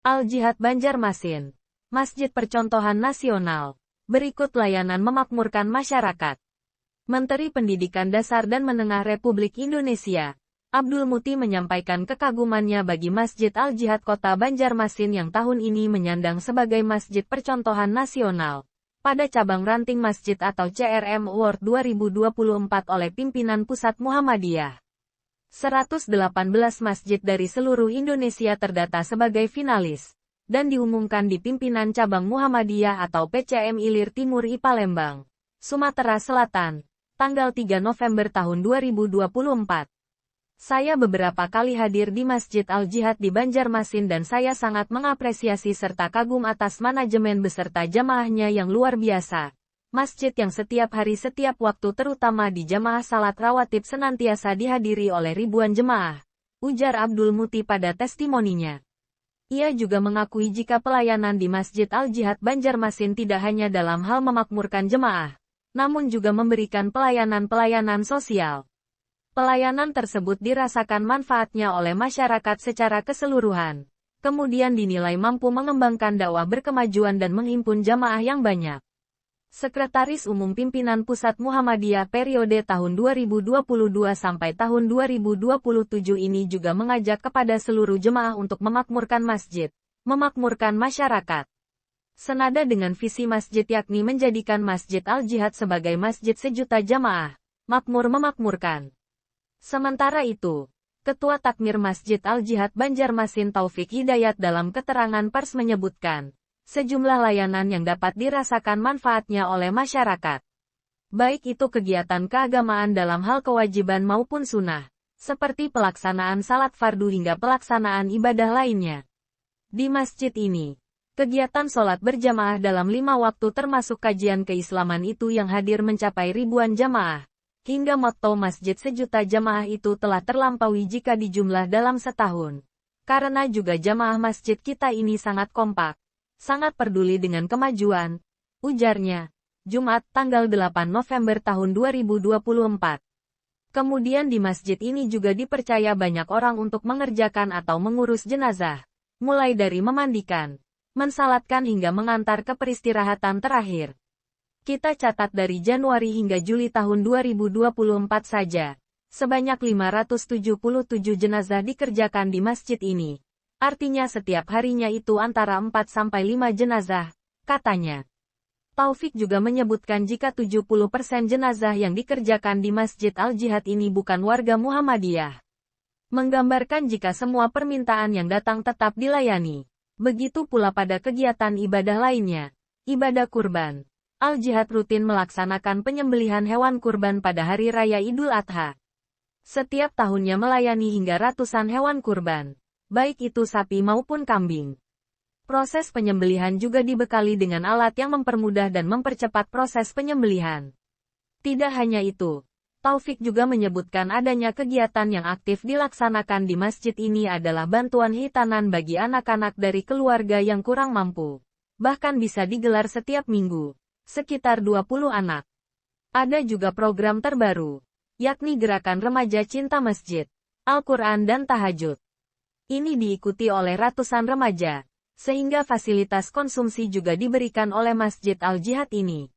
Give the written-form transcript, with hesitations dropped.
Al-Jihad Banjarmasin. Masjid Percontohan Nasional. Berikut layanan memakmurkan masyarakat. Menteri Pendidikan Dasar dan Menengah Republik Indonesia, Abdul Muti menyampaikan kekagumannya bagi Masjid Al-Jihad Kota Banjarmasin yang tahun ini menyandang sebagai Masjid Percontohan Nasional pada cabang ranting masjid atau CRM Award 2024 oleh pimpinan Pusat Muhammadiyah. 118 masjid dari seluruh Indonesia terdata sebagai finalis, dan diumumkan di pimpinan cabang Muhammadiyah atau PCM Ilir Timur I Palembang, Sumatera Selatan, tanggal 3 November tahun 2024. Saya beberapa kali hadir di Masjid Al-Jihad di Banjarmasin dan saya sangat mengapresiasi serta kagum atas manajemen beserta jamaahnya yang luar biasa. Masjid yang setiap hari setiap waktu terutama di jamaah salat rawatib senantiasa dihadiri oleh ribuan jemaah, ujar Abdul Muti pada testimoninya. Ia juga mengakui jika pelayanan di Masjid Al-Jihad Banjarmasin tidak hanya dalam hal memakmurkan jemaah, namun juga memberikan pelayanan-pelayanan sosial. Pelayanan tersebut dirasakan manfaatnya oleh masyarakat secara keseluruhan, kemudian dinilai mampu mengembangkan dakwah berkemajuan dan menghimpun jamaah yang banyak. Sekretaris Umum Pimpinan Pusat Muhammadiyah periode tahun 2022 sampai tahun 2027 ini juga mengajak kepada seluruh jemaah untuk memakmurkan masjid, memakmurkan masyarakat. Senada dengan visi masjid yakni menjadikan Masjid Al-Jihad sebagai masjid sejuta jamaah, makmur memakmurkan. Sementara itu, Ketua Takmir Masjid Al-Jihad Banjarmasin Taufik Hidayat dalam keterangan pers menyebutkan, sejumlah layanan yang dapat dirasakan manfaatnya oleh masyarakat. Baik itu kegiatan keagamaan dalam hal kewajiban maupun sunnah, seperti pelaksanaan salat fardu hingga pelaksanaan ibadah lainnya. Di masjid ini, kegiatan sholat berjamaah dalam 5 waktu termasuk kajian keislaman itu yang hadir mencapai ribuan jamaah, hingga motto masjid sejuta jamaah itu telah terlampaui jika dijumlah dalam setahun. Karena juga jamaah masjid kita ini sangat kompak, sangat peduli dengan kemajuan, ujarnya, Jumat tanggal 8 November tahun 2024. Kemudian di masjid ini juga dipercaya banyak orang untuk mengerjakan atau mengurus jenazah, mulai dari memandikan, mensalatkan hingga mengantar ke peristirahatan terakhir. Kita catat dari Januari hingga Juli tahun 2024 saja, sebanyak 577 jenazah dikerjakan di masjid ini. Artinya setiap harinya itu antara 4-5 jenazah, katanya. Taufik juga menyebutkan jika 70% jenazah yang dikerjakan di Masjid Al-Jihad ini bukan warga Muhammadiyah. Menggambarkan jika semua permintaan yang datang tetap dilayani. Begitu pula pada kegiatan ibadah lainnya. Ibadah kurban. Al-Jihad rutin melaksanakan penyembelihan hewan kurban pada Hari Raya Idul Adha. Setiap tahunnya melayani hingga ratusan hewan kurban, baik itu sapi maupun kambing. Proses penyembelihan juga dibekali dengan alat yang mempermudah dan mempercepat proses penyembelihan. Tidak hanya itu, Taufik juga menyebutkan adanya kegiatan yang aktif dilaksanakan di masjid ini adalah bantuan hitanan bagi anak-anak dari keluarga yang kurang mampu. Bahkan bisa digelar setiap minggu, sekitar 20 anak. Ada juga program terbaru, yakni Gerakan Remaja Cinta Masjid, Al-Quran dan Tahajud. Ini diikuti oleh ratusan remaja, sehingga fasilitas konsumsi juga diberikan oleh Masjid Al-Jihad ini.